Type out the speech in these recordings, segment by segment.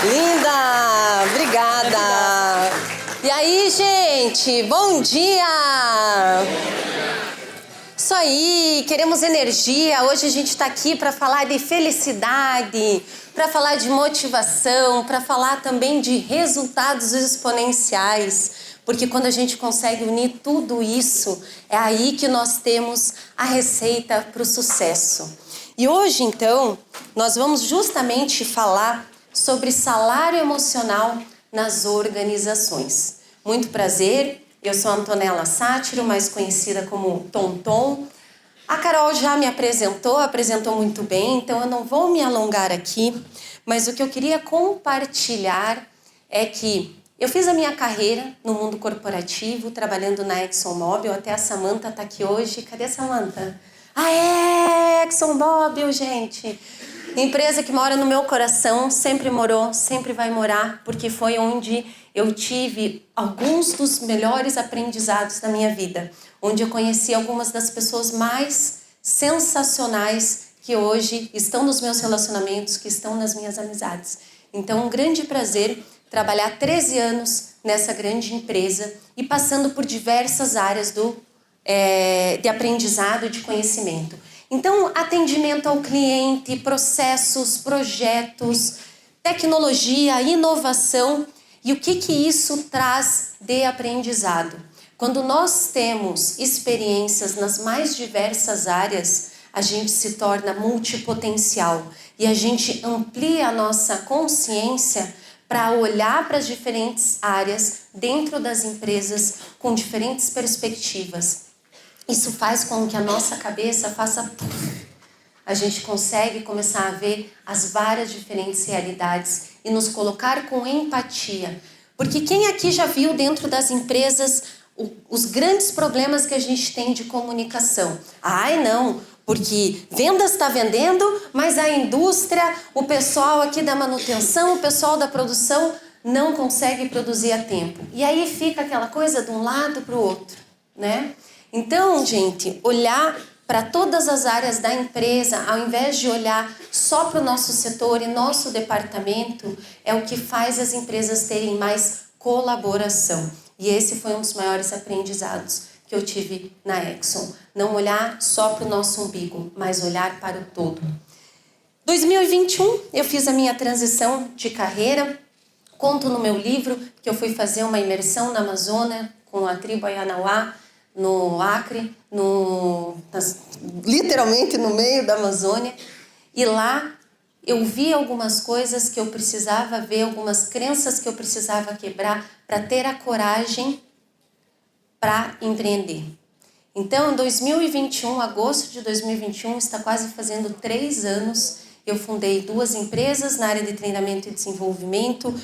Linda! Obrigada! E aí, gente? Bom dia! Isso aí, queremos energia. Hoje a gente está aqui para falar de felicidade, para falar de motivação, para falar também de resultados exponenciais. Porque quando a gente consegue unir tudo isso, é aí que nós temos a receita para o sucesso. E hoje, então, nós vamos justamente falar sobre salário emocional nas organizações. Muito prazer, eu sou a Antonella Sátiro, mais conhecida como Tonton. A Carol já me apresentou muito bem, então eu não vou me alongar aqui, mas o que eu queria compartilhar é que eu fiz a minha carreira no mundo corporativo, trabalhando na ExxonMobil, até a Samantha está aqui hoje. Cadê a Samantha? Ah, é! ExxonMobil, gente! Empresa que mora no meu coração, sempre morou, sempre vai morar, porque foi onde eu tive alguns dos melhores aprendizados da minha vida, onde eu conheci algumas das pessoas mais sensacionais que hoje estão nos meus relacionamentos, que estão nas minhas amizades. Então, um grande prazer trabalhar 13 anos nessa grande empresa e passando por diversas áreas de aprendizado e de conhecimento. Então, atendimento ao cliente, processos, projetos, tecnologia, inovação. E o que isso traz de aprendizado? Quando nós temos experiências nas mais diversas áreas, a gente se torna multipotencial e a gente amplia a nossa consciência para olhar para as diferentes áreas dentro das empresas com diferentes perspectivas. Isso faz com que a nossa cabeça faça... A gente consegue começar a ver as várias diferentes realidades e nos colocar com empatia. Porque quem aqui já viu dentro das empresas os grandes problemas que a gente tem de comunicação? Ai, não, porque vendas está vendendo, mas a indústria, o pessoal aqui da manutenção, o pessoal da produção não consegue produzir a tempo. E aí fica aquela coisa de um lado para o outro, né? Então, gente, olhar para todas as áreas da empresa, ao invés de olhar só para o nosso setor e nosso departamento, é o que faz as empresas terem mais colaboração. E esse foi um dos maiores aprendizados que eu tive na Exxon. Não olhar só para o nosso umbigo, mas olhar para o todo. 2021, eu fiz a minha transição de carreira. Conto no meu livro que eu fui fazer uma imersão na Amazônia com a tribo Ayanauá, no Acre, literalmente no meio da Amazônia. E lá eu vi algumas coisas que eu precisava ver, algumas crenças que eu precisava quebrar para ter a coragem para empreender. Então, em 2021, agosto de 2021, está quase fazendo 3 anos, eu fundei 2 empresas na área de treinamento e desenvolvimento.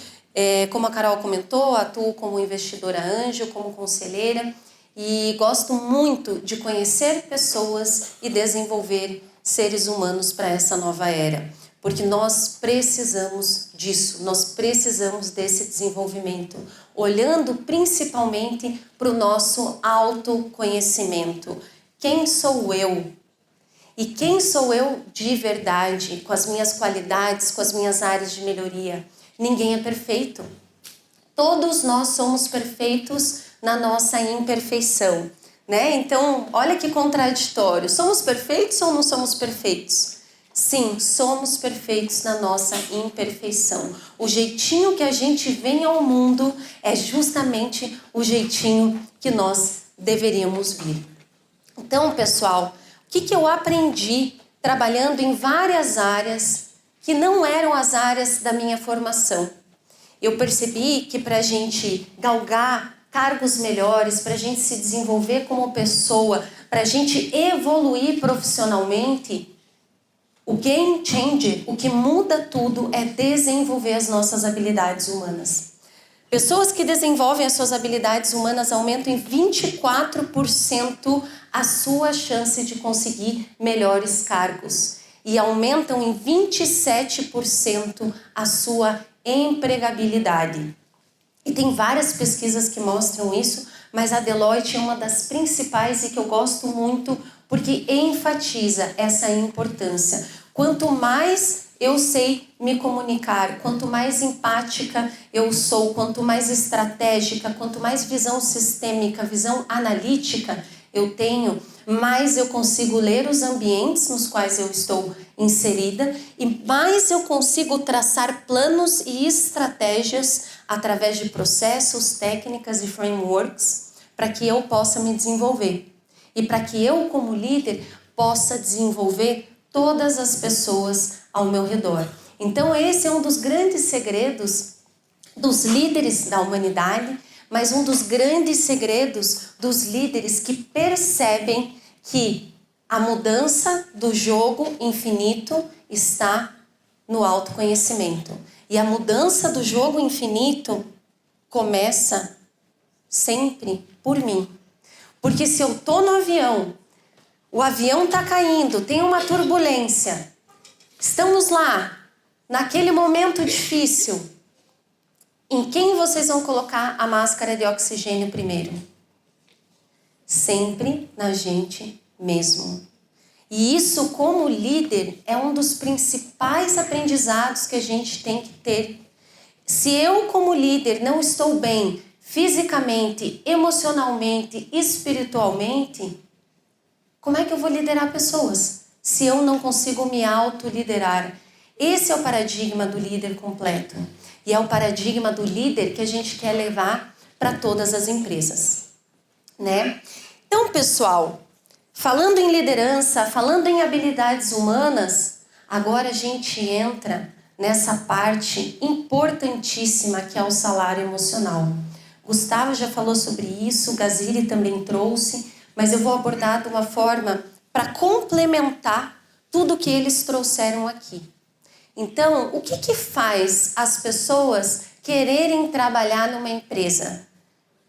Como a Carol comentou, atuo como investidora anjo, como conselheira, e gosto muito de conhecer pessoas e desenvolver seres humanos para essa nova era. Porque nós precisamos disso, nós precisamos desse desenvolvimento, olhando principalmente para o nosso autoconhecimento. Quem sou eu? E quem sou eu de verdade, com as minhas qualidades, com as minhas áreas de melhoria? Ninguém é perfeito. Todos nós somos perfeitos na nossa imperfeição, né? Então, olha que contraditório. Somos perfeitos ou não somos perfeitos? Sim, somos perfeitos na nossa imperfeição. O jeitinho que a gente vem ao mundo é justamente o jeitinho que nós deveríamos vir. Então, pessoal, o que eu aprendi trabalhando em várias áreas que não eram as áreas da minha formação? Eu percebi que para a gente galgar cargos melhores, para a gente se desenvolver como pessoa, para a gente evoluir profissionalmente, o game changer, o que muda tudo é desenvolver as nossas habilidades humanas. Pessoas que desenvolvem as suas habilidades humanas aumentam em 24% a sua chance de conseguir melhores cargos e aumentam em 27% a sua empregabilidade. E tem várias pesquisas que mostram isso, mas a Deloitte é uma das principais e que eu gosto muito porque enfatiza essa importância. Quanto mais eu sei me comunicar. Quanto mais empática eu sou, quanto mais estratégica, quanto mais visão sistêmica, visão analítica eu tenho, mais eu consigo ler os ambientes nos quais eu estou inserida e mais eu consigo traçar planos e estratégias através de processos, técnicas e frameworks para que eu possa me desenvolver e para que eu, como líder, possa desenvolver todas as pessoas ao meu redor. Então esse é um dos grandes segredos dos líderes da humanidade, mas um dos grandes segredos dos líderes que percebem que a mudança do jogo infinito está no autoconhecimento. E a mudança do jogo infinito começa sempre por mim. Porque se eu estou no avião, o avião está caindo, tem uma turbulência, estamos lá, naquele momento difícil, em quem vocês vão colocar a máscara de oxigênio primeiro? Sempre na gente mesmo. E isso, como líder, é um dos principais aprendizados que a gente tem que ter. Se eu, como líder, não estou bem fisicamente, emocionalmente, espiritualmente, como é que eu vou liderar pessoas se eu não consigo me autoliderar? Esse é o paradigma do líder completo. E é o paradigma do líder que a gente quer levar para todas as empresas, né? Então, pessoal, falando em liderança, falando em habilidades humanas, agora a gente entra nessa parte importantíssima que é o salário emocional. Gustavo já falou sobre isso, Gazili também trouxe, mas eu vou abordar de uma forma para complementar tudo que eles trouxeram aqui. Então, o que faz as pessoas quererem trabalhar numa empresa?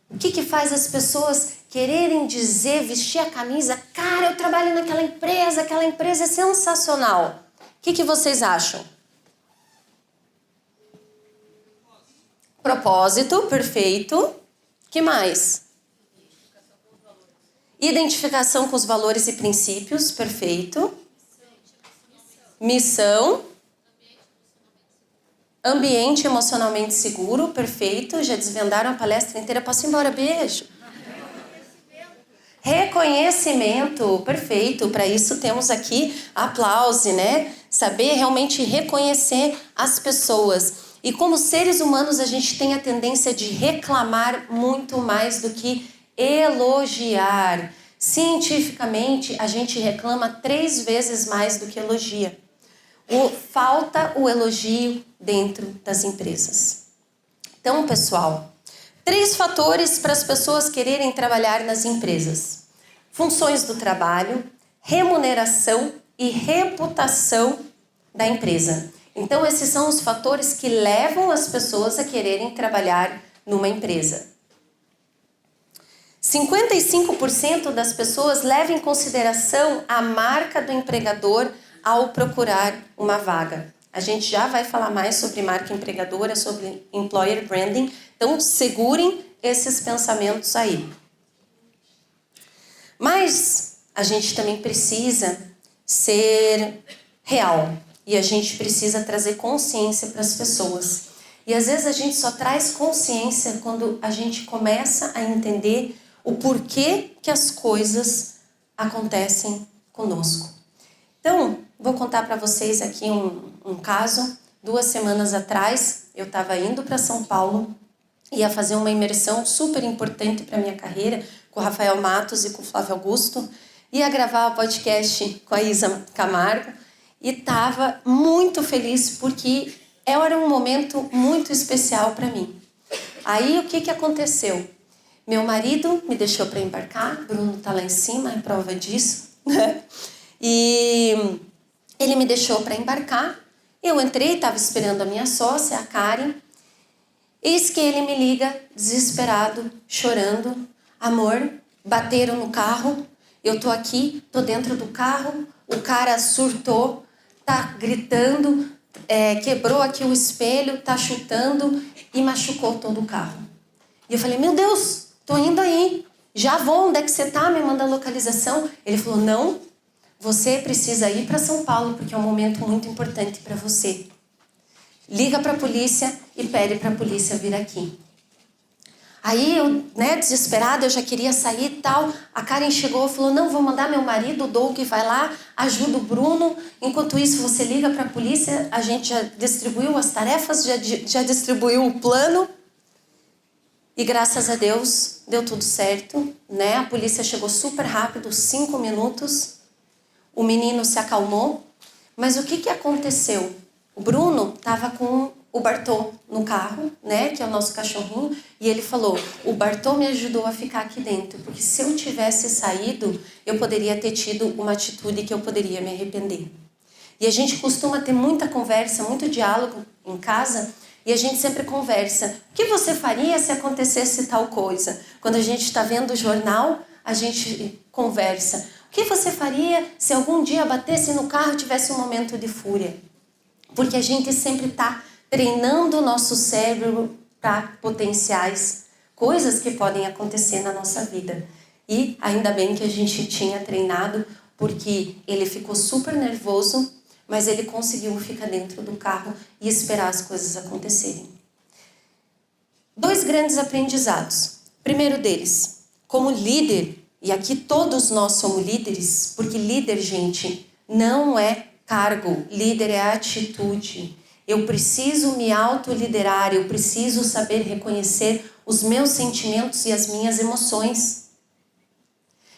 O que faz as pessoas quererem dizer, vestir a camisa, cara, eu trabalho naquela empresa, aquela empresa é sensacional. O que vocês acham? Propósito, perfeito. Que mais? Identificação com os valores e princípios, perfeito. Missão. Ambiente emocionalmente seguro, perfeito. Já desvendaram a palestra inteira, posso ir embora, beijo. Reconhecimento, perfeito. Para isso temos aqui aplauso, né? Saber realmente reconhecer as pessoas. E como seres humanos a gente tem a tendência de reclamar muito mais do que elogiar. Cientificamente a gente reclama 3 vezes mais do que elogia. Falta o elogio dentro das empresas. Então, pessoal, 3 fatores para as pessoas quererem trabalhar nas empresas: funções do trabalho, remuneração e reputação da empresa. Então, esses são os fatores que levam as pessoas a quererem trabalhar numa empresa. 55% das pessoas levam em consideração a marca do empregador ao procurar uma vaga. A gente já vai falar mais sobre marca empregadora, sobre employer branding, então segurem esses pensamentos aí. Mas a gente também precisa ser real e a gente precisa trazer consciência para as pessoas. E às vezes a gente só traz consciência quando a gente começa a entender o porquê que as coisas acontecem conosco. Então, vou contar para vocês aqui um caso. 2 semanas atrás, eu estava indo para São Paulo, ia fazer uma imersão super importante para a minha carreira, com o Rafael Matos e com o Flávio Augusto, ia gravar o podcast com a Isa Camargo, e estava muito feliz porque era um momento muito especial para mim. Aí, o que aconteceu? Meu marido me deixou para embarcar, Bruno está lá em cima, é prova disso, né? E ele me deixou para embarcar. Eu entrei, estava esperando a minha sócia, a Karen. Eis que ele me liga, desesperado, chorando. Amor, bateram no carro, eu tô aqui, tô dentro do carro, o cara surtou, tá gritando, quebrou aqui o espelho, tá chutando e machucou todo o carro. E eu falei, meu Deus, tô indo aí, já vou, onde é que você tá? Me manda a localização. Ele falou, não, você precisa ir para São Paulo porque é um momento muito importante para você. Liga para a polícia e pede para a polícia vir aqui. Aí eu, desesperada, eu já queria sair e tal. A Karen chegou e falou, não, vou mandar meu marido, o Doug, vai lá, ajuda o Bruno. Enquanto isso, você liga para a polícia, a gente já distribuiu as tarefas, já distribuiu o plano. E graças a Deus, deu tudo certo, né? A polícia chegou super rápido, 5 minutos. O menino se acalmou. Mas o que aconteceu? O Bruno estava com o Bartô no carro, né? Que é o nosso cachorrinho. E ele falou, o Bartô me ajudou a ficar aqui dentro. Porque se eu tivesse saído, eu poderia ter tido uma atitude que eu poderia me arrepender. E a gente costuma ter muita conversa, muito diálogo em casa. E a gente sempre conversa. O que você faria se acontecesse tal coisa? Quando a gente está vendo o jornal, a gente conversa. O que você faria se algum dia batesse no carro e tivesse um momento de fúria? Porque a gente sempre está treinando o nosso cérebro para potenciais coisas que podem acontecer na nossa vida. E ainda bem que a gente tinha treinado, porque ele ficou super nervoso, mas ele conseguiu ficar dentro do carro e esperar as coisas acontecerem. 2 grandes aprendizados. Primeiro deles, como líder, e aqui todos nós somos líderes, porque líder, gente, não é cargo, líder é atitude. Eu preciso me autoliderar, eu preciso saber reconhecer os meus sentimentos e as minhas emoções.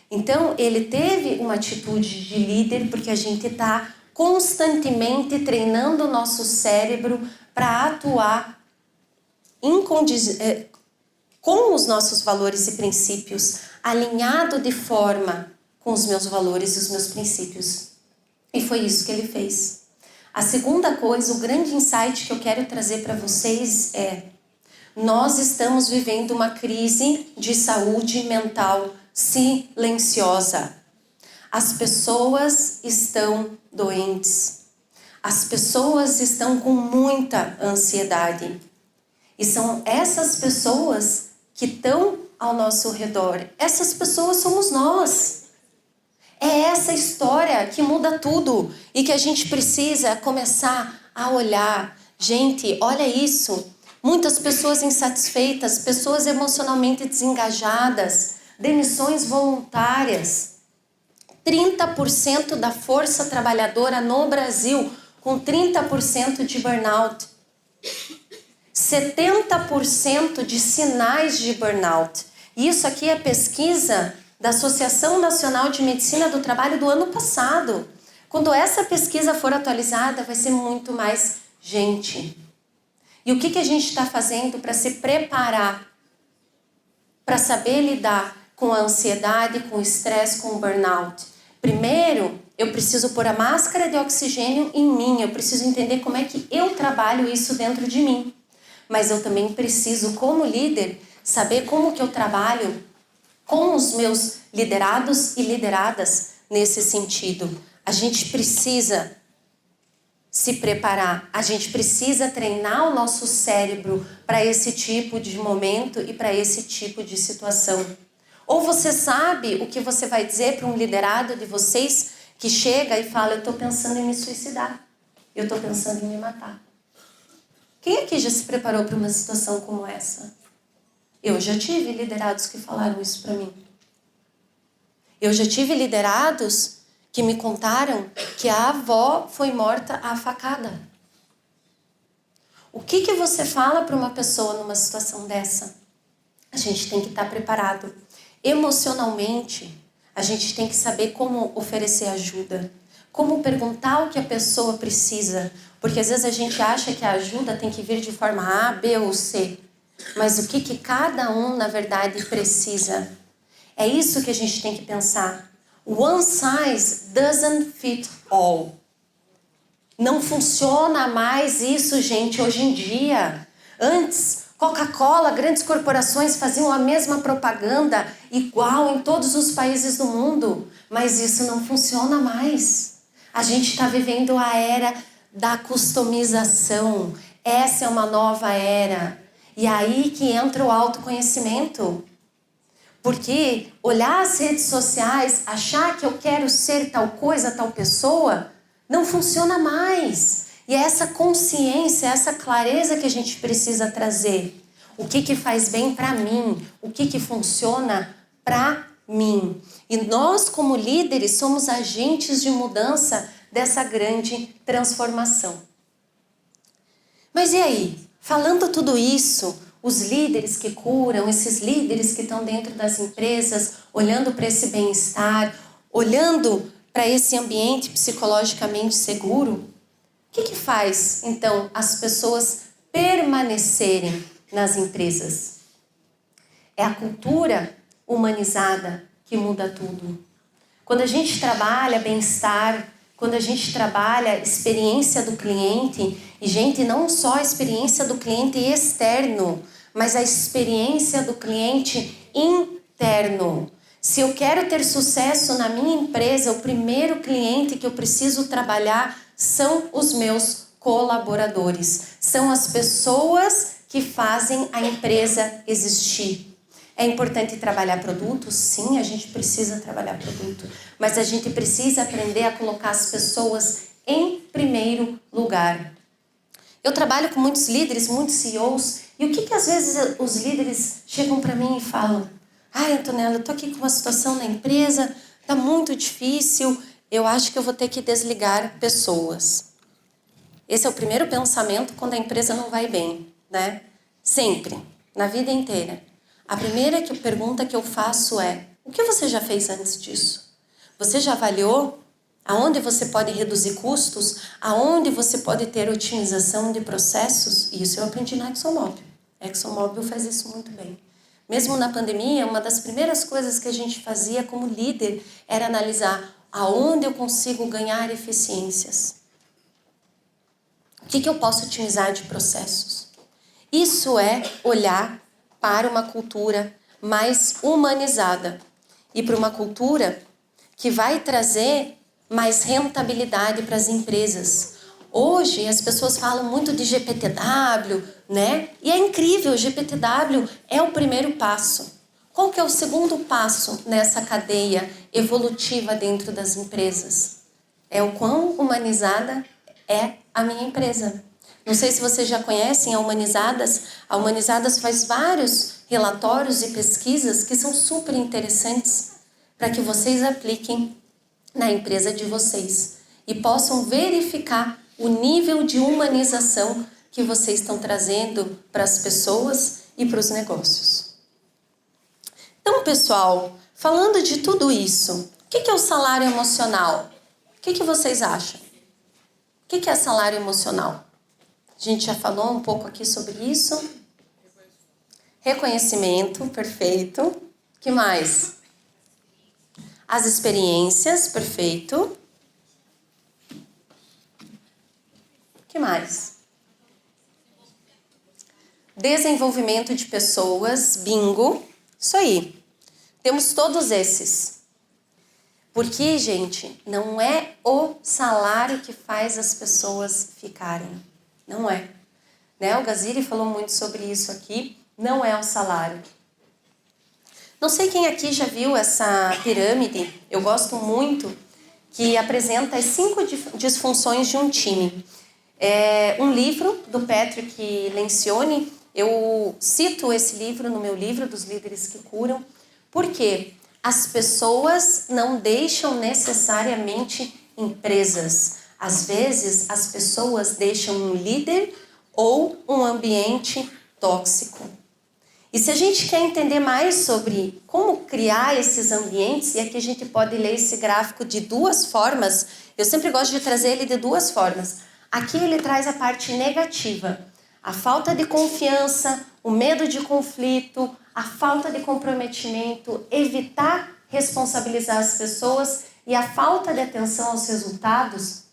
Então, ele teve uma atitude de líder, porque a gente está constantemente treinando o nosso cérebro para atuar com os nossos valores e princípios, alinhado de forma com os meus valores e os meus princípios. E foi isso que ele fez. A segunda coisa, o grande insight que eu quero trazer para vocês é: nós estamos vivendo uma crise de saúde mental silenciosa. As pessoas estão doentes. As pessoas estão com muita ansiedade. E são essas pessoas que estão ao nosso redor. Essas pessoas somos nós. É essa história que muda tudo e que a gente precisa começar a olhar. Gente, olha isso. Muitas pessoas insatisfeitas, pessoas emocionalmente desengajadas, demissões voluntárias. 30% da força trabalhadora no Brasil com 30% de burnout. 70% de sinais de burnout. Isso aqui é pesquisa da Associação Nacional de Medicina do Trabalho do ano passado. Quando essa pesquisa for atualizada, vai ser muito mais gente. E o que a gente está fazendo para se preparar, para saber lidar com a ansiedade, com o estresse, com o burnout? Primeiro, eu preciso pôr a máscara de oxigênio em mim, eu preciso entender como é que eu trabalho isso dentro de mim. Mas eu também preciso, como líder, saber como que eu trabalho com os meus liderados e lideradas nesse sentido. A gente precisa se preparar, a gente precisa treinar o nosso cérebro para esse tipo de momento e para esse tipo de situação. Ou você sabe o que você vai dizer para um liderado de vocês que chega e fala: eu estou pensando em me suicidar, eu estou pensando em me matar. Quem aqui já se preparou para uma situação como essa? Eu já tive liderados que falaram isso para mim. Eu já tive liderados que me contaram que a avó foi morta à facada. O que você fala para uma pessoa numa situação dessa? A gente tem que estar preparado. Emocionalmente, a gente tem que saber como oferecer ajuda. Como perguntar o que a pessoa precisa. Porque às vezes a gente acha que a ajuda tem que vir de forma A, B ou C. Mas o que cada um, na verdade, precisa? É isso que a gente tem que pensar. One size doesn't fit all. Não funciona mais isso, gente, hoje em dia. Antes, Coca-Cola, grandes corporações faziam a mesma propaganda igual em todos os países do mundo. Mas isso não funciona mais. A gente está vivendo a era da customização. Essa é uma nova era. E aí que entra o autoconhecimento. Porque olhar as redes sociais, achar que eu quero ser tal coisa, tal pessoa, não funciona mais. E é essa consciência, essa clareza que a gente precisa trazer. O que faz bem para mim? O que funciona para mim? E nós, como líderes, somos agentes de mudança dessa grande transformação. Mas e aí? Falando tudo isso, os líderes que curam, esses líderes que estão dentro das empresas, olhando para esse bem-estar, olhando para esse ambiente psicologicamente seguro, o que faz, então, as pessoas permanecerem nas empresas? É a cultura humanizada que muda tudo. Quando a gente trabalha bem-estar, quando a gente trabalha experiência do cliente, e gente, não só a experiência do cliente externo, mas a experiência do cliente interno. Se eu quero ter sucesso na minha empresa, o primeiro cliente que eu preciso trabalhar são os meus colaboradores. São as pessoas que fazem a empresa existir. É importante trabalhar produto? Sim, a gente precisa trabalhar produto. Mas a gente precisa aprender a colocar as pessoas em primeiro lugar. Eu trabalho com muitos líderes, muitos CEOs, e o que às vezes os líderes chegam para mim e falam: ai, Antonella, eu estou aqui com uma situação na empresa, está muito difícil, eu acho que eu vou ter que desligar pessoas. Esse é o primeiro pensamento quando a empresa não vai bem, né? Sempre, na vida inteira. A primeira pergunta que eu faço é: o que você já fez antes disso? Você já avaliou aonde você pode reduzir custos? Aonde você pode ter otimização de processos? Isso eu aprendi na ExxonMobil. A ExxonMobil faz isso muito bem. Mesmo na pandemia, uma das primeiras coisas que a gente fazia como líder era analisar aonde eu consigo ganhar eficiências. O que eu posso otimizar de processos? Isso é olhar para uma cultura mais humanizada e para uma cultura que vai trazer mais rentabilidade para as empresas. Hoje as pessoas falam muito de GPTW, né? E é incrível, o GPTW é o primeiro passo. Qual que é o segundo passo nessa cadeia evolutiva dentro das empresas? É o quão humanizada é a minha empresa. Não sei se vocês já conhecem a Humanizadas. A Humanizadas faz vários relatórios e pesquisas que são super interessantes para que vocês apliquem na empresa de vocês e possam verificar o nível de humanização que vocês estão trazendo para as pessoas e para os negócios. Então, pessoal, falando de tudo isso, o que é o salário emocional? O que vocês acham? O que é salário emocional? A gente já falou um pouco aqui sobre isso. Reconhecimento, perfeito. O que mais? As experiências, perfeito. O que mais? Desenvolvimento de pessoas, bingo. Isso aí. Temos todos esses. Porque, gente, não é o salário que faz as pessoas ficarem. Não é. Né? O Gaziri falou muito sobre isso aqui. Não é o salário. Não sei quem aqui já viu essa pirâmide. Eu gosto muito, que apresenta as 5 disfunções de um time. É um livro do Patrick Lencioni. Eu cito esse livro no meu livro dos líderes que curam. Por quê? As pessoas não deixam necessariamente empresas. Às vezes, as pessoas deixam um líder ou um ambiente tóxico. E se a gente quer entender mais sobre como criar esses ambientes, e aqui a gente pode ler esse gráfico de 2 formas, eu sempre gosto de trazer ele de 2 formas. Aqui ele traz a parte negativa, a falta de confiança, o medo de conflito, a falta de comprometimento, evitar responsabilizar as pessoas e a falta de atenção aos resultados.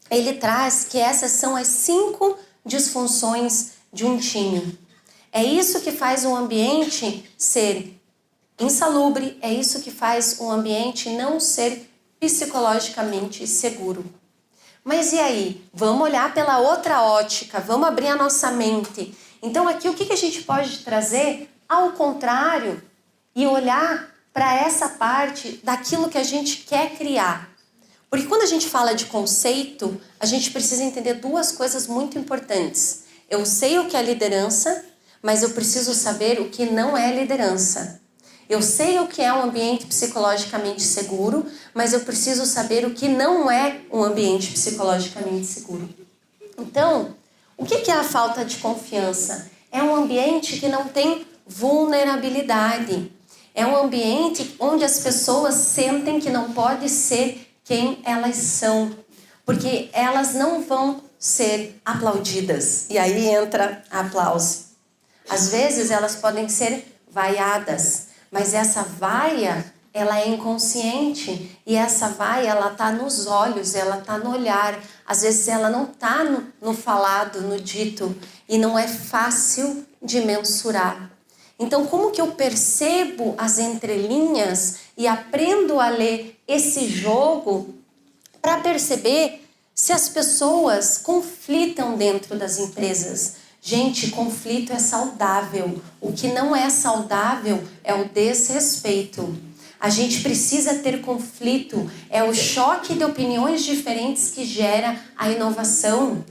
Ele traz que essas são as 5 disfunções de um time. É isso que faz um ambiente ser insalubre, é isso que faz um ambiente não ser psicologicamente seguro. Mas e aí? Vamos olhar pela outra ótica, vamos abrir a nossa mente. Então aqui o que a gente pode trazer ao contrário e olhar para essa parte daquilo que a gente quer criar. Porque quando a gente fala de conceito, a gente precisa entender duas coisas muito importantes. Eu sei o que é liderança, mas eu preciso saber o que não é liderança. Eu sei o que é um ambiente psicologicamente seguro, mas eu preciso saber o que não é um ambiente psicologicamente seguro. Então, o que é a falta de confiança? É um ambiente que não tem vulnerabilidade. É um ambiente onde as pessoas sentem que não pode ser quem elas são, porque elas não vão ser aplaudidas. E aí entra aplauso. Às vezes elas podem ser vaiadas, mas essa vaia, ela é inconsciente, e essa vaia, ela tá nos olhos, ela tá no olhar. Às vezes ela não tá no falado, no dito, e não é fácil de mensurar. Então, como que eu percebo as entrelinhas e aprendo a ler esse jogo para perceber se as pessoas conflitam dentro das empresas? Gente, conflito é saudável. O que não é saudável é o desrespeito. A gente precisa ter conflito. É o choque de opiniões diferentes que gera a inovação,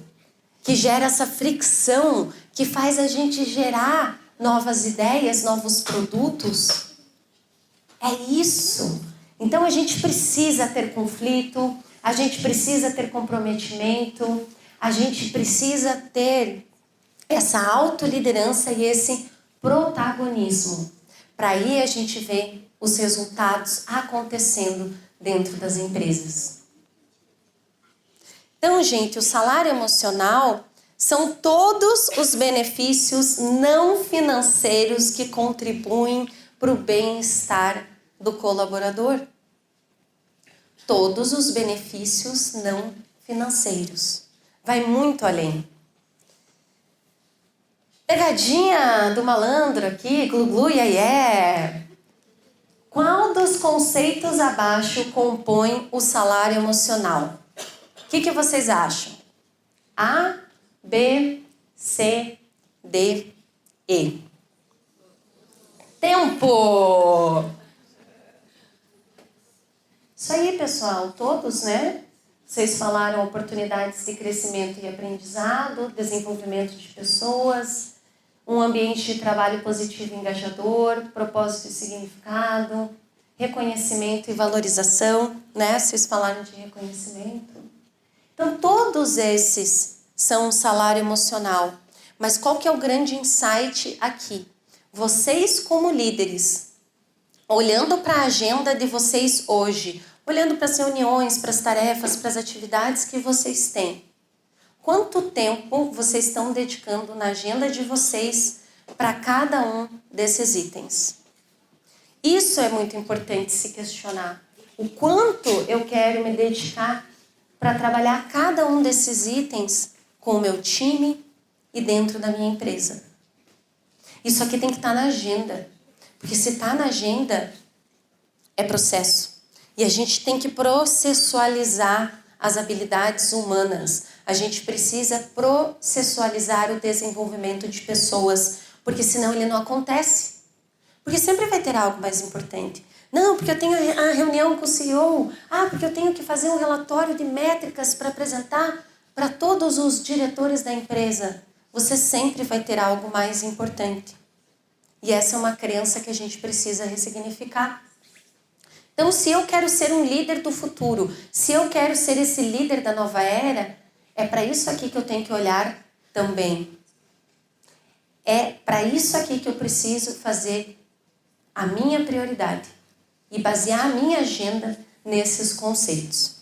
que gera essa fricção, que faz a gente gerar novas ideias, novos produtos. É isso. Então a gente precisa ter conflito, a gente precisa ter comprometimento, a gente precisa ter essa autoliderança e esse protagonismo. Para aí a gente ver os resultados acontecendo dentro das empresas. Então, gente, o salário emocional são todos os benefícios não financeiros que contribuem para o bem-estar do colaborador. Todos os benefícios não financeiros. Vai muito além. Pegadinha do malandro aqui, glu-glu, iê. Qual dos conceitos abaixo compõe o salário emocional? O que vocês acham? A, B, C, D, E. Tempo! Isso aí, pessoal, todos, né? Vocês falaram oportunidades de crescimento e aprendizado, desenvolvimento de pessoas, um ambiente de trabalho positivo e engajador, propósito e significado, reconhecimento e valorização, né? Vocês falaram de reconhecimento. Então, todos esses são um salário emocional. Mas qual que é o grande insight aqui? Vocês, como líderes, olhando para a agenda de vocês hoje, olhando para as reuniões, para as tarefas, para as atividades que vocês têm, quanto tempo vocês estão dedicando na agenda de vocês para cada um desses itens? Isso é muito importante se questionar. O quanto eu quero me dedicar para trabalhar cada um desses itens com o meu time e dentro da minha empresa. Isso aqui tem que estar na agenda. Porque se está na agenda, é processo. E a gente tem que processualizar as habilidades humanas. A gente precisa processualizar o desenvolvimento de pessoas, porque senão ele não acontece. Porque sempre vai ter algo mais importante. Não, porque eu tenho a reunião com o CEO. Ah, porque eu tenho que fazer um relatório de métricas para apresentar para todos os diretores da empresa. Você sempre vai ter algo mais importante. E essa é uma crença que a gente precisa ressignificar. Então, se eu quero ser um líder do futuro, se eu quero ser esse líder da nova era, é para isso aqui que eu tenho que olhar também. É para isso aqui que eu preciso fazer a minha prioridade e basear a minha agenda nesses conceitos.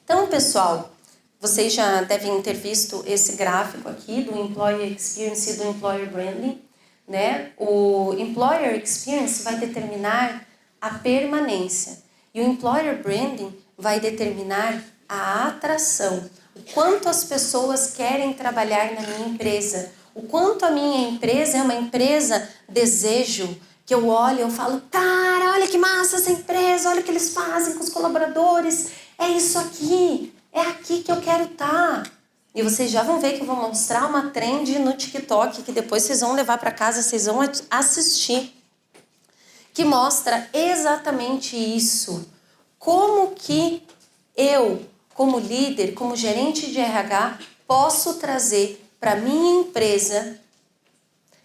Então, pessoal, vocês já devem ter visto esse gráfico aqui do Employer Experience e do Employer Branding, né? O Employer Experience vai determinar a permanência e o Employer Branding vai determinar a atração. O quanto as pessoas querem trabalhar na minha empresa, o quanto a minha empresa é uma empresa desejo, que eu olho e eu falo, cara, olha que massa essa empresa, olha o que eles fazem com os colaboradores, é isso aqui, é aqui que eu quero estar. E vocês já vão ver que eu vou mostrar uma trend no TikTok, que depois vocês vão levar para casa, vocês vão assistir. que mostra exatamente isso. Como que eu, como líder, como gerente de RH, posso trazer para minha empresa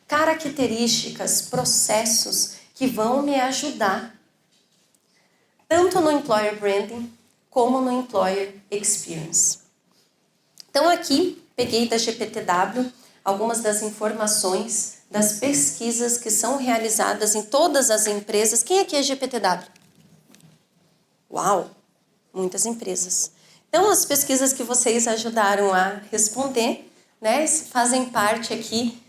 características, processos que vão me ajudar tanto no Employer Branding como no Employer Experience. Então aqui, peguei da GPTW algumas das informações das pesquisas que são realizadas em todas as empresas. Quem aqui é GPTW? Uau! Muitas empresas. Então, as pesquisas que vocês ajudaram a responder, né, fazem parte aqui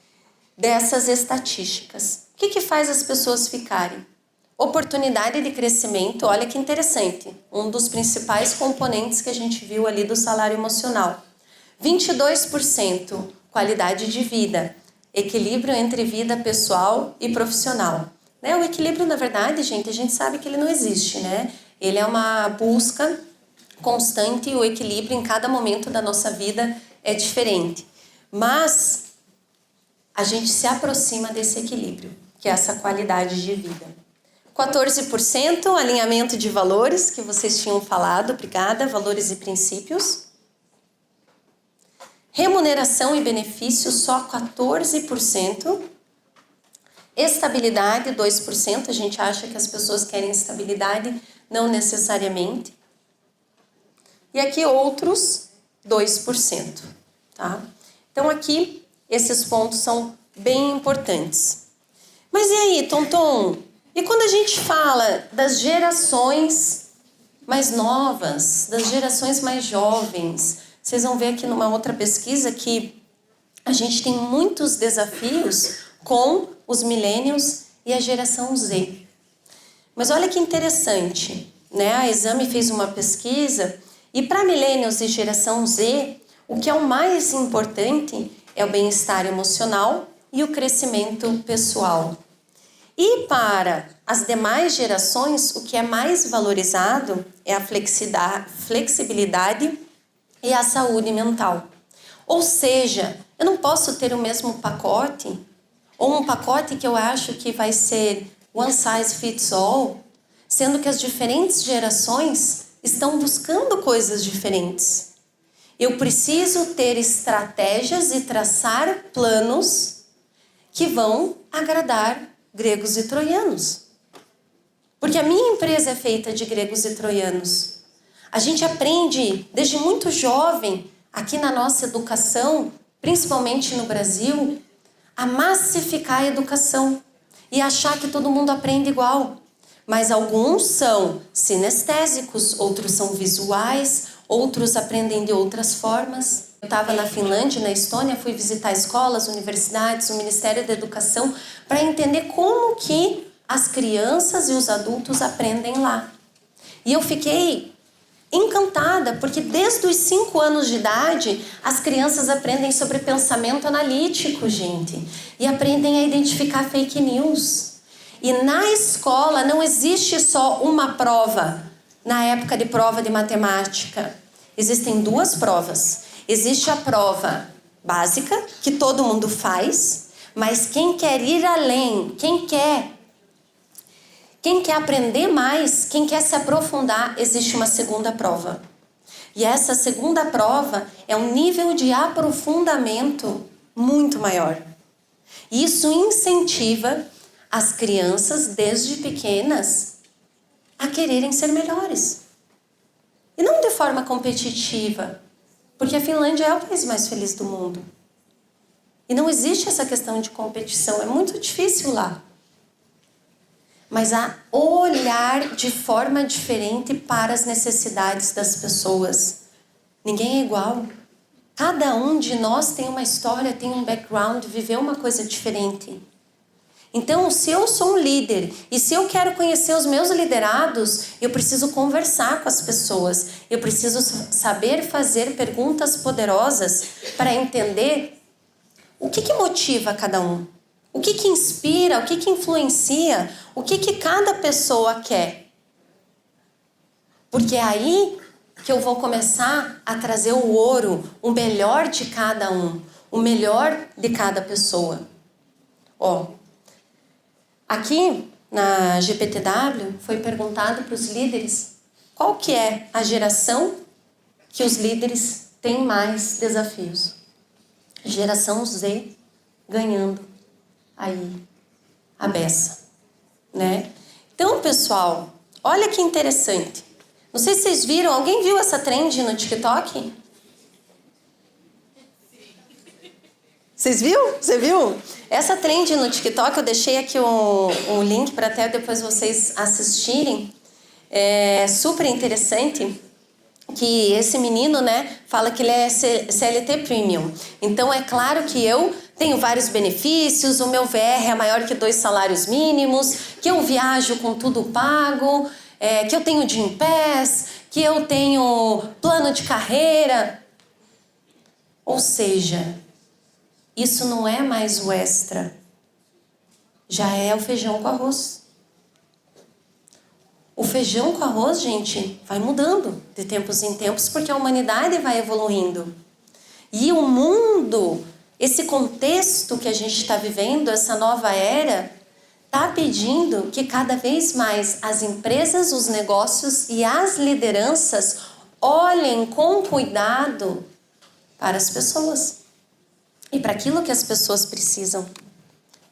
dessas estatísticas. O que faz as pessoas ficarem? Oportunidade de crescimento, olha que interessante. Um dos principais componentes que a gente viu ali do salário emocional. 22%, qualidade de vida. Equilíbrio entre vida pessoal e profissional. Né? O equilíbrio, na verdade, gente, a gente sabe que ele não existe, né? Ele é uma busca constante e o equilíbrio em cada momento da nossa vida é diferente. Mas a gente se aproxima desse equilíbrio, que é essa qualidade de vida. 14%, alinhamento de valores, que vocês tinham falado, obrigada, valores e princípios. Remuneração e benefícios, só 14%. Estabilidade, 2%. A gente acha que as pessoas querem estabilidade, não necessariamente. E aqui outros, 2%. Tá? Então aqui, esses pontos são bem importantes. Mas e aí, Tonton? E quando a gente fala das gerações mais novas, das gerações mais jovens, vocês vão ver aqui numa outra pesquisa que a gente tem muitos desafios com os millennials e a geração Z. Mas olha que interessante, né? A Exame fez uma pesquisa e para millennials e geração Z, o que é o mais importante é o bem-estar emocional e o crescimento pessoal. E para as demais gerações, o que é mais valorizado é a flexibilidade e a saúde mental. Ou seja, eu não posso ter o mesmo pacote, ou um pacote que eu acho que vai ser one size fits all, sendo que as diferentes gerações estão buscando coisas diferentes. Eu preciso ter estratégias e traçar planos que vão agradar gregos e troianos. Porque a minha empresa é feita de gregos e troianos. A gente aprende desde muito jovem, aqui na nossa educação, principalmente no Brasil, a massificar a educação e achar que todo mundo aprende igual. Mas alguns são sinestésicos, outros são visuais, outros aprendem de outras formas. Eu estava na Finlândia, na Estônia, fui visitar escolas, universidades, o Ministério da Educação, para entender como que as crianças e os adultos aprendem lá. E eu fiquei encantada, porque desde os 5 anos de idade, as crianças aprendem sobre pensamento analítico, gente. E aprendem a identificar fake news. E na escola não existe só uma prova, na época de prova de matemática. Existem 2 provas. Existe a prova básica, que todo mundo faz, mas quem quer ir além, quem quer aprender mais, quem quer se aprofundar, existe uma segunda prova. E essa segunda prova é um nível de aprofundamento muito maior. Isso incentiva as crianças, desde pequenas, a quererem ser melhores. E não de forma competitiva, porque a Finlândia é o país mais feliz do mundo. E não existe essa questão de competição, é muito difícil lá. Mas a olhar de forma diferente para as necessidades das pessoas. Ninguém é igual. Cada um de nós tem uma história, tem um background, viveu uma coisa diferente. Então, se eu sou um líder e se eu quero conhecer os meus liderados, eu preciso conversar com as pessoas. Eu preciso saber fazer perguntas poderosas para entender o que motiva cada um. O que inspira, o que influencia, o que cada pessoa quer. Porque é aí que eu vou começar a trazer o ouro, o melhor de cada um, o melhor de cada pessoa. Ó, aqui na GPTW, foi perguntado para os líderes qual que é a geração que os líderes têm mais desafios. Geração Z ganhando aí a beça, né? Então, pessoal, olha que interessante. Não sei se vocês viram, alguém viu essa trend no TikTok? Vocês viram? Você viu? Essa trend no TikTok, eu deixei aqui um link para até depois vocês assistirem. É super interessante que esse menino, né, fala que ele é CLT Premium. Então, é claro que eu tenho vários benefícios, o meu VR é maior que 2 salários mínimos, que eu viajo com tudo pago, que eu tenho Gym Pass, que eu tenho plano de carreira. Ou seja, isso não é mais o extra, já é o feijão com arroz. O feijão com arroz, gente, vai mudando de tempos em tempos porque a humanidade vai evoluindo. E o mundo, esse contexto que a gente está vivendo, essa nova era, está pedindo que cada vez mais as empresas, os negócios e as lideranças olhem com cuidado para as pessoas e para aquilo que as pessoas precisam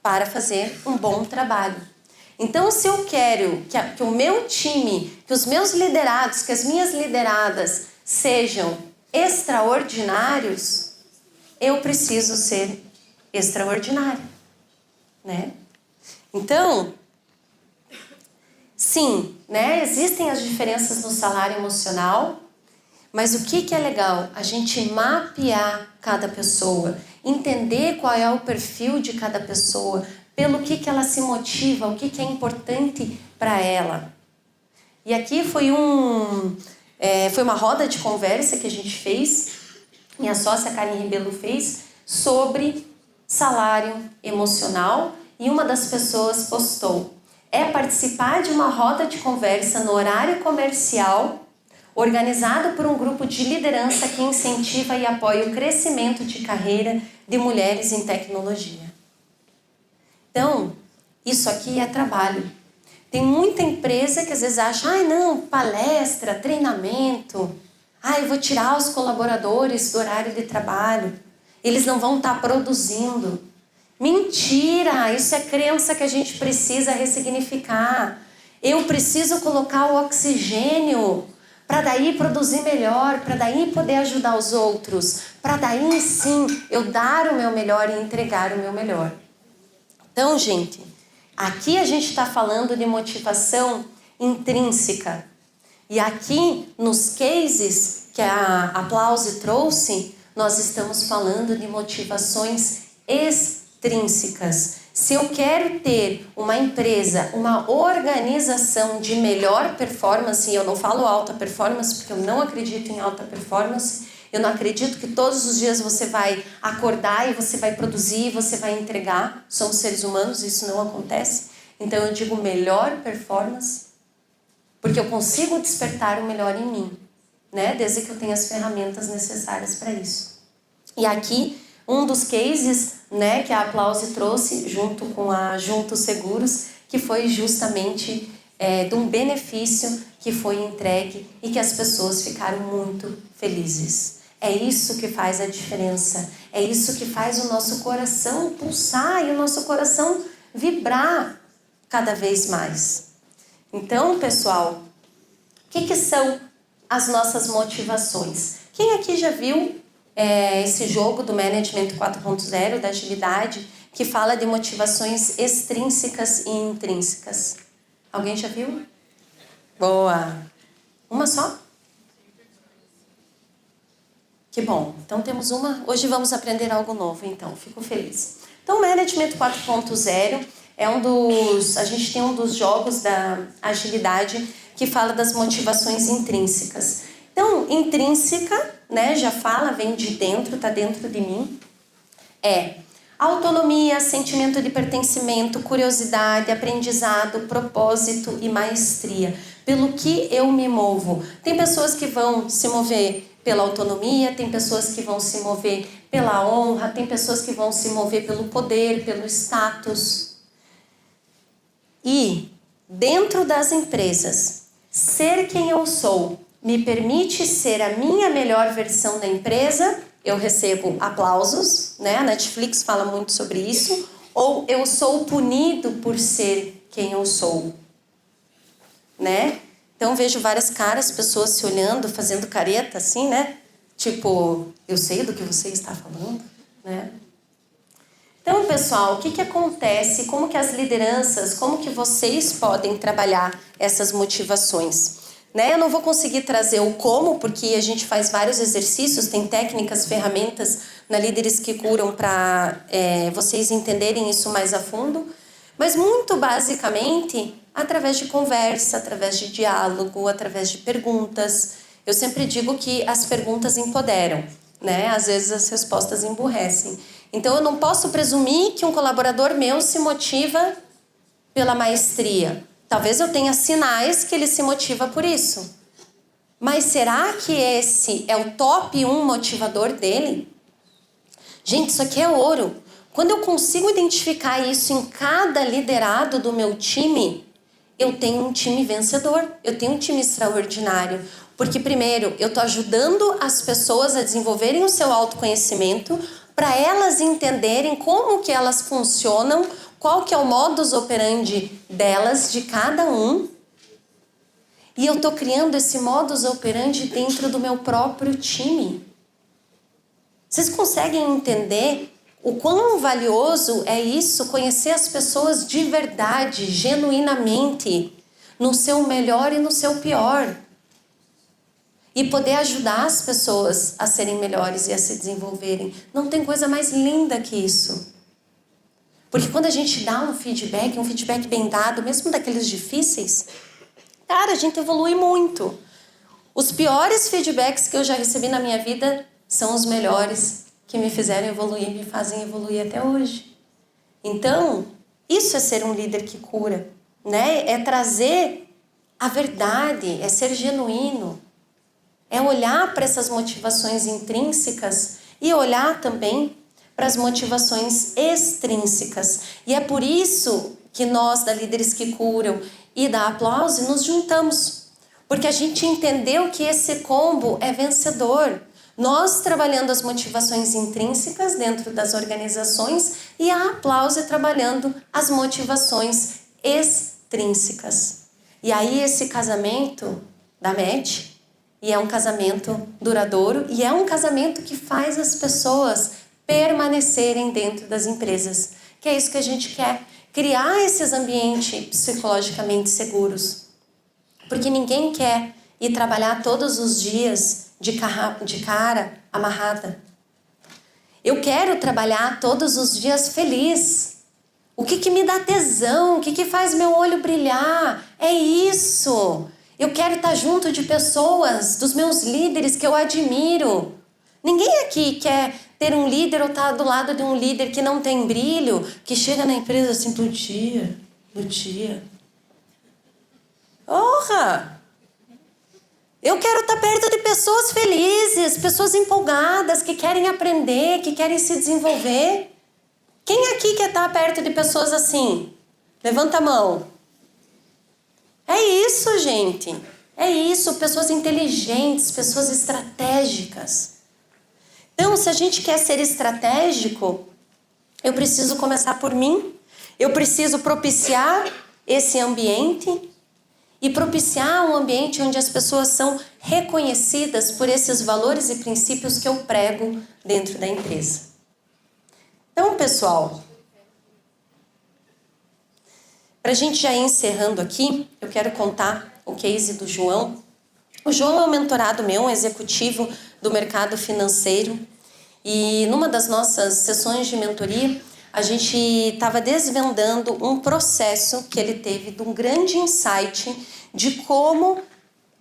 para fazer um bom trabalho. Então, se eu quero que o meu time, que os meus liderados, que as minhas lideradas sejam extraordinários, eu preciso ser extraordinário, né? Então, sim, né? Existem as diferenças no salário emocional, mas o que é legal? A gente mapear cada pessoa, entender qual é o perfil de cada pessoa, pelo que ela se motiva, o que é importante para ela. E aqui foi uma roda de conversa que a gente fez, minha sócia Karen Rebelo fez, sobre salário emocional, e uma das pessoas postou: é participar de uma roda de conversa no horário comercial, organizado por um grupo de liderança que incentiva e apoia o crescimento de carreira de mulheres em tecnologia. Então, isso aqui é trabalho. Tem muita empresa que às vezes acha, não, palestra, treinamento, eu vou tirar os colaboradores do horário de trabalho, eles não vão estar produzindo. Mentira, isso é crença que a gente precisa ressignificar. Eu preciso colocar o oxigênio para daí produzir melhor, para daí poder ajudar os outros, para daí sim eu dar o meu melhor e entregar o meu melhor. Então, gente, aqui a gente está falando de motivação intrínseca. E aqui, nos cases que a Aplause trouxe, nós estamos falando de motivações extrínsecas. Se eu quero ter uma empresa, uma organização de melhor performance, e eu não falo alta performance porque eu não acredito em alta performance, eu não acredito que todos os dias você vai acordar e você vai produzir, você vai entregar. Somos seres humanos, isso não acontece. Então eu digo melhor performance, porque eu consigo despertar o melhor em mim, né? Desde que eu tenha as ferramentas necessárias para isso. E aqui, um dos cases, né, que a Aplause trouxe junto com a Juntos Seguros, que foi justamente de um benefício que foi entregue e que as pessoas ficaram muito felizes. É isso que faz a diferença, é isso que faz o nosso coração pulsar e o nosso coração vibrar cada vez mais. Então, pessoal, o que são as nossas motivações? Quem aqui já viu esse jogo do Management 4.0, da agilidade, que fala de motivações extrínsecas e intrínsecas? Alguém já viu? Boa! Uma só? Que bom, então temos uma. Hoje vamos aprender algo novo, então, fico feliz. Então, o Management 4.0 é a gente tem um dos jogos da agilidade que fala das motivações intrínsecas. Então, intrínseca, né, já fala, vem de dentro, está dentro de mim, é autonomia, sentimento de pertencimento, curiosidade, aprendizado, propósito e maestria. Pelo que eu me movo. Tem pessoas que vão se mover pela autonomia, tem pessoas que vão se mover pela honra, tem pessoas que vão se mover pelo poder, pelo status. E dentro das empresas, ser quem eu sou me permite ser a minha melhor versão da empresa, eu recebo aplausos, né? A Netflix fala muito sobre isso, ou eu sou punido por ser quem eu sou, né? Então vejo várias caras, pessoas se olhando, fazendo careta assim, né? Tipo, eu sei do que você está falando, né? Então, pessoal, o que acontece? Como que as lideranças, como que vocês podem trabalhar essas motivações? Né? Eu não vou conseguir trazer o como, porque a gente faz vários exercícios, tem técnicas, ferramentas na Líderes que Curam para vocês entenderem isso mais a fundo. Mas muito basicamente, através de conversa, através de diálogo, através de perguntas. Eu sempre digo que as perguntas empoderam, né? Às vezes as respostas emburrecem. Então eu não posso presumir que um colaborador meu se motiva pela maestria. Talvez eu tenha sinais que ele se motiva por isso. Mas será que esse é o top 1 motivador dele? Gente, isso aqui é ouro. Quando eu consigo identificar isso em cada liderado do meu time, eu tenho um time vencedor, eu tenho um time extraordinário. Porque, primeiro, eu estou ajudando as pessoas a desenvolverem o seu autoconhecimento para elas entenderem como que elas funcionam, qual que é o modus operandi delas, de cada um. E eu estou criando esse modus operandi dentro do meu próprio time. Vocês conseguem entender o quão valioso é isso, conhecer as pessoas de verdade, genuinamente, no seu melhor e no seu pior. E poder ajudar as pessoas a serem melhores e a se desenvolverem. Não tem coisa mais linda que isso. Porque quando a gente dá um feedback bem dado, mesmo daqueles difíceis, cara, a gente evolui muito. Os piores feedbacks que eu já recebi na minha vida são os melhores, que me fizeram evoluir e me fazem evoluir até hoje. Então, isso é ser um líder que cura, né? É trazer a verdade, é ser genuíno. É olhar para essas motivações intrínsecas e olhar também para as motivações extrínsecas. E é por isso que nós, da Líderes que Curam e da Aplause, nos juntamos. Porque a gente entendeu que esse combo é vencedor. Nós trabalhando as motivações intrínsecas dentro das organizações e a Aplause trabalhando as motivações extrínsecas. E aí esse casamento dá match. E é um casamento duradouro e é um casamento que faz as pessoas permanecerem dentro das empresas. Que é isso que a gente quer, criar esses ambientes psicologicamente seguros. Porque ninguém quer ir trabalhar todos os dias de cara amarrada. Eu quero trabalhar todos os dias feliz. O que me dá tesão? O que faz meu olho brilhar? É isso. Eu quero estar junto de pessoas, dos meus líderes que eu admiro. Ninguém aqui quer ter um líder ou estar do lado de um líder que não tem brilho, que chega na empresa assim, bom dia. Porra! Eu quero estar perto de pessoas felizes, pessoas empolgadas, que querem aprender, que querem se desenvolver. Quem aqui quer estar perto de pessoas assim? Levanta a mão. É isso, gente. É isso, pessoas inteligentes, pessoas estratégicas. Então, se a gente quer ser estratégico, eu preciso começar por mim. Eu preciso propiciar esse ambiente e propiciar um ambiente onde as pessoas são reconhecidas por esses valores e princípios que eu prego dentro da empresa. Então, pessoal, para a gente já ir encerrando aqui, eu quero contar o case do João. O João é um mentorado meu, um executivo do mercado financeiro. E numa das nossas sessões de mentoria, a gente estava desvendando um processo que ele teve de um grande insight de como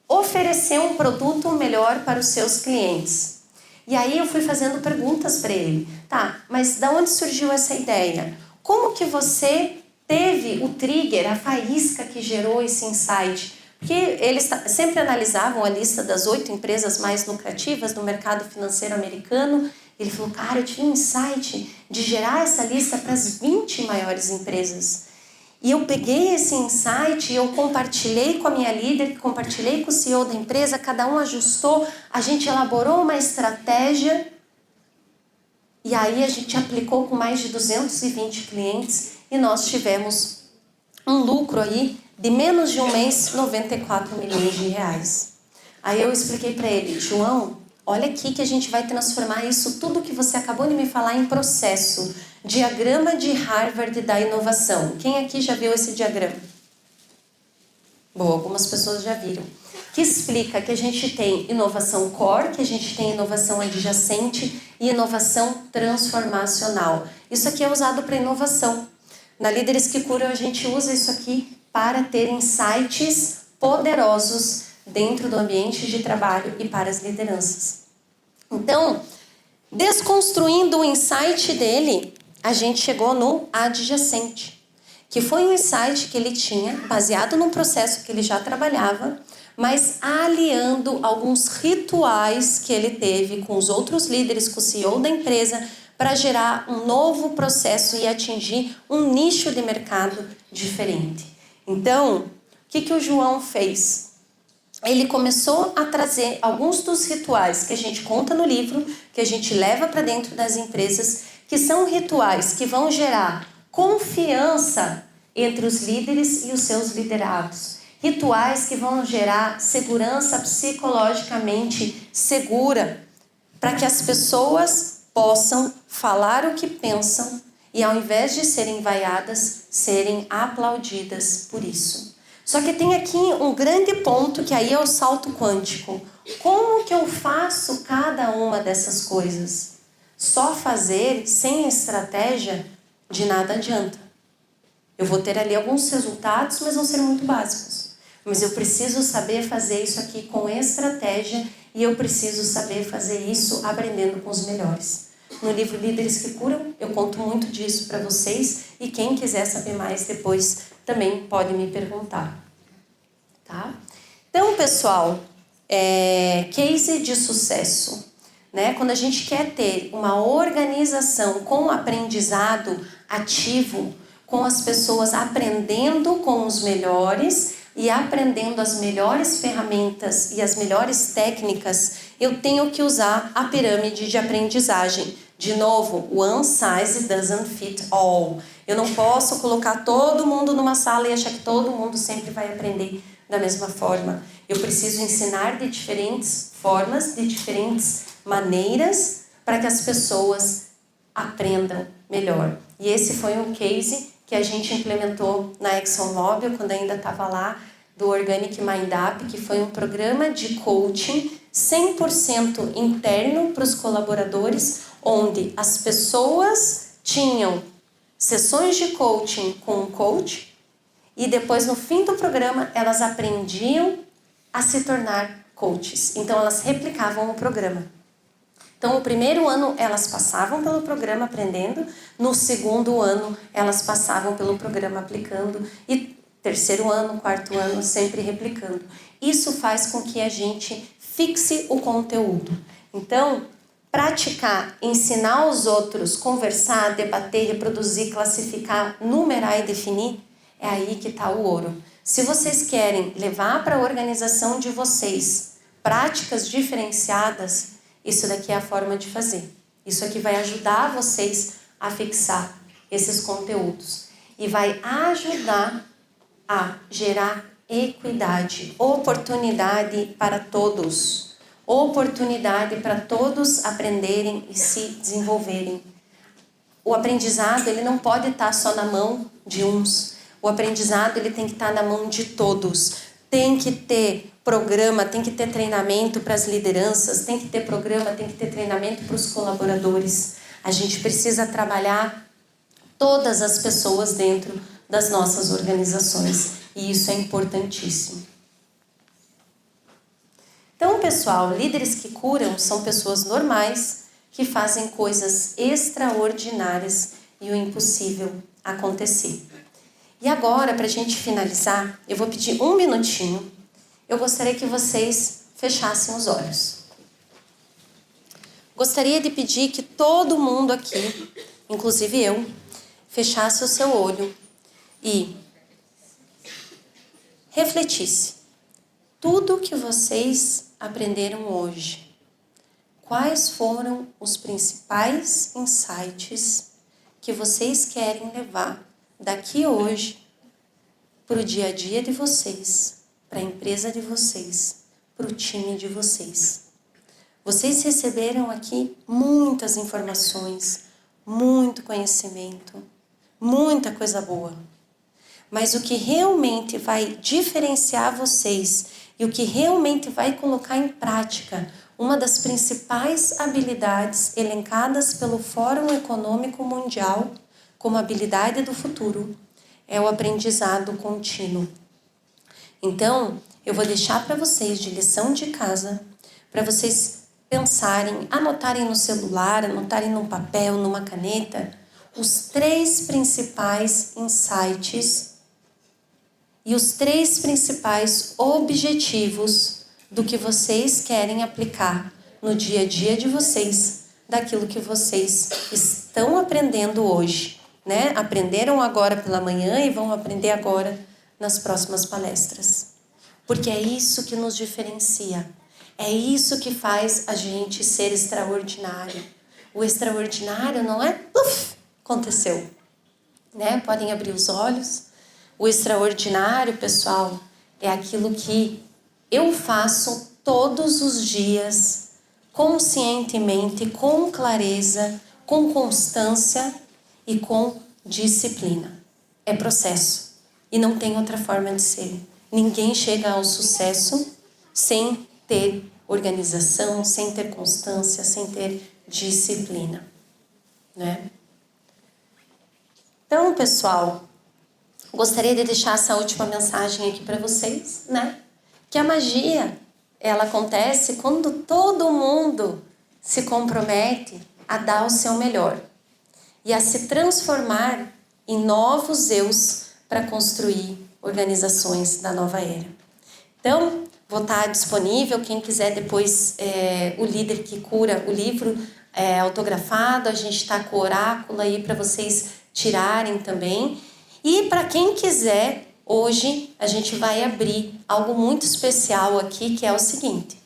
oferecer um produto melhor para os seus clientes. E aí eu fui fazendo perguntas para ele. Tá, mas da onde surgiu essa ideia? Como que você teve o trigger, a faísca que gerou esse insight? Porque eles sempre analisavam a lista das 8 empresas mais lucrativas do mercado financeiro americano. Ele falou, cara, eu tive um insight de gerar essa lista para as 20 maiores empresas. E eu peguei esse insight e eu compartilhei com a minha líder, compartilhei com o CEO da empresa, cada um ajustou, a gente elaborou uma estratégia e aí a gente aplicou com mais de 220 clientes e nós tivemos um lucro aí de menos de um mês, 94 milhões de reais. Aí eu expliquei para ele, João, olha aqui que a gente vai transformar isso, tudo que você acabou de me falar, em processo. Diagrama de Harvard da inovação. Quem aqui já viu esse diagrama? Bom, algumas pessoas já viram. Que explica que a gente tem inovação core, que a gente tem inovação adjacente e inovação transformacional. Isso aqui é usado para inovação. Na Líderes que Curam, a gente usa isso aqui para ter insights poderosos dentro do ambiente de trabalho e para as lideranças. Então, desconstruindo o insight dele, a gente chegou no adjacente, que foi um insight que ele tinha, baseado num processo que ele já trabalhava, mas aliando alguns rituais que ele teve com os outros líderes, com o CEO da empresa, para gerar um novo processo e atingir um nicho de mercado diferente. Então, o que o João fez? Ele começou a trazer alguns dos rituais que a gente conta no livro, que a gente leva para dentro das empresas, que são rituais que vão gerar confiança entre os líderes e os seus liderados. Rituais que vão gerar segurança psicologicamente segura, para que as pessoas possam falar o que pensam e, ao invés de serem vaiadas, serem aplaudidas por isso. Só que tem aqui um grande ponto, que aí é o salto quântico. Como que eu faço cada uma dessas coisas? Só fazer sem estratégia de nada adianta. Eu vou ter ali alguns resultados, mas vão ser muito básicos. Mas eu preciso saber fazer isso aqui com estratégia e eu preciso saber fazer isso aprendendo com os melhores. No livro Líderes que Curam, eu conto muito disso para vocês e quem quiser saber mais depois também pode me perguntar. Tá? Então, pessoal, case de sucesso. Né? Quando a gente quer ter uma organização com aprendizado ativo, com as pessoas aprendendo com os melhores e aprendendo as melhores ferramentas e as melhores técnicas, eu tenho que usar a pirâmide de aprendizagem. De novo, one size doesn't fit all. Eu não posso colocar todo mundo numa sala e achar que todo mundo sempre vai aprender da mesma forma. Eu preciso ensinar de diferentes formas, de diferentes maneiras, para que as pessoas aprendam melhor. E esse foi um case que a gente implementou na ExxonMobil, quando ainda estava lá, do Organic Mind Up, que foi um programa de coaching 100% interno para os colaboradores, onde as pessoas tinham sessões de coaching com um coach e depois, no fim do programa, elas aprendiam a se tornar coaches. Então, elas replicavam o programa. Então, o primeiro ano, elas passavam pelo programa aprendendo. No segundo ano, elas passavam pelo programa aplicando. E terceiro ano, quarto ano, sempre replicando. Isso faz com que a gente fixe o conteúdo. Então, praticar, ensinar os outros, conversar, debater, reproduzir, classificar, numerar e definir, é aí que está o ouro. Se vocês querem levar para a organização de vocês práticas diferenciadas, isso daqui é a forma de fazer. Isso aqui vai ajudar vocês a fixar esses conteúdos e vai ajudar a gerar equidade, oportunidade para todos. Oportunidade para todos aprenderem e se desenvolverem. O aprendizado, ele não pode estar só na mão de uns. O aprendizado, ele tem que estar na mão de todos. Tem que ter programa, tem que ter treinamento para as lideranças, tem que ter programa, tem que ter treinamento para os colaboradores. A gente precisa trabalhar todas as pessoas dentro das nossas organizações. E isso é importantíssimo. Então, pessoal, líderes que curam são pessoas normais que fazem coisas extraordinárias e o impossível acontecer. E agora, para a gente finalizar, eu vou pedir um minutinho. Eu gostaria que vocês fechassem os olhos. Gostaria de pedir que todo mundo aqui, inclusive eu, fechasse o seu olho e refletisse tudo que vocês aprenderam hoje. Quais foram os principais insights que vocês querem levar daqui hoje para o dia a dia de vocês, para a empresa de vocês, para o time de vocês? Vocês receberam aqui muitas informações, muito conhecimento, muita coisa boa. Mas o que realmente vai diferenciar vocês e o que realmente vai colocar em prática uma das principais habilidades elencadas pelo Fórum Econômico Mundial como habilidade do futuro é o aprendizado contínuo. Então, eu vou deixar para vocês de lição de casa, para vocês pensarem, anotarem no celular, anotarem num papel, numa caneta, os 3 principais insights e os 3 principais objetivos do que vocês querem aplicar no dia a dia de vocês, daquilo que vocês estão aprendendo hoje, né? Aprenderam agora pela manhã e vão aprender agora nas próximas palestras. Porque é isso que nos diferencia. É isso que faz a gente ser extraordinário. O extraordinário não é aconteceu, né? Podem abrir os olhos. O extraordinário, pessoal, é aquilo que eu faço todos os dias, conscientemente, com clareza, com constância e com disciplina. É processo e não tem outra forma de ser. Ninguém chega ao sucesso sem ter organização, sem ter constância, sem ter disciplina, né? Então, pessoal, gostaria de deixar essa última mensagem aqui para vocês, né? Que a magia, ela acontece quando todo mundo se compromete a dar o seu melhor e a se transformar em novos eus para construir organizações da nova era. Então, vou estar disponível, quem quiser depois, o líder que cura o livro autografado, a gente está com o oráculo aí para vocês tirarem também. E para quem quiser, hoje a gente vai abrir algo muito especial aqui, que é o seguinte: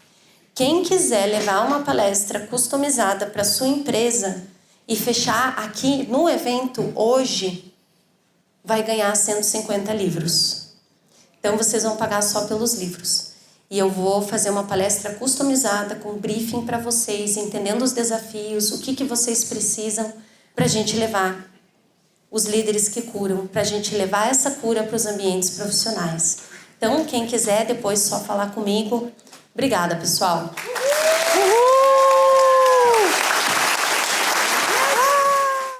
quem quiser levar uma palestra customizada para sua empresa e fechar aqui no evento hoje, vai ganhar 150 livros. Então vocês vão pagar só pelos livros. E eu vou fazer uma palestra customizada com briefing para vocês, entendendo os desafios, o que vocês precisam para a gente levar os líderes que curam, para a gente levar essa cura para os ambientes profissionais. Então, quem quiser, depois só falar comigo. Obrigada, pessoal. Uhul!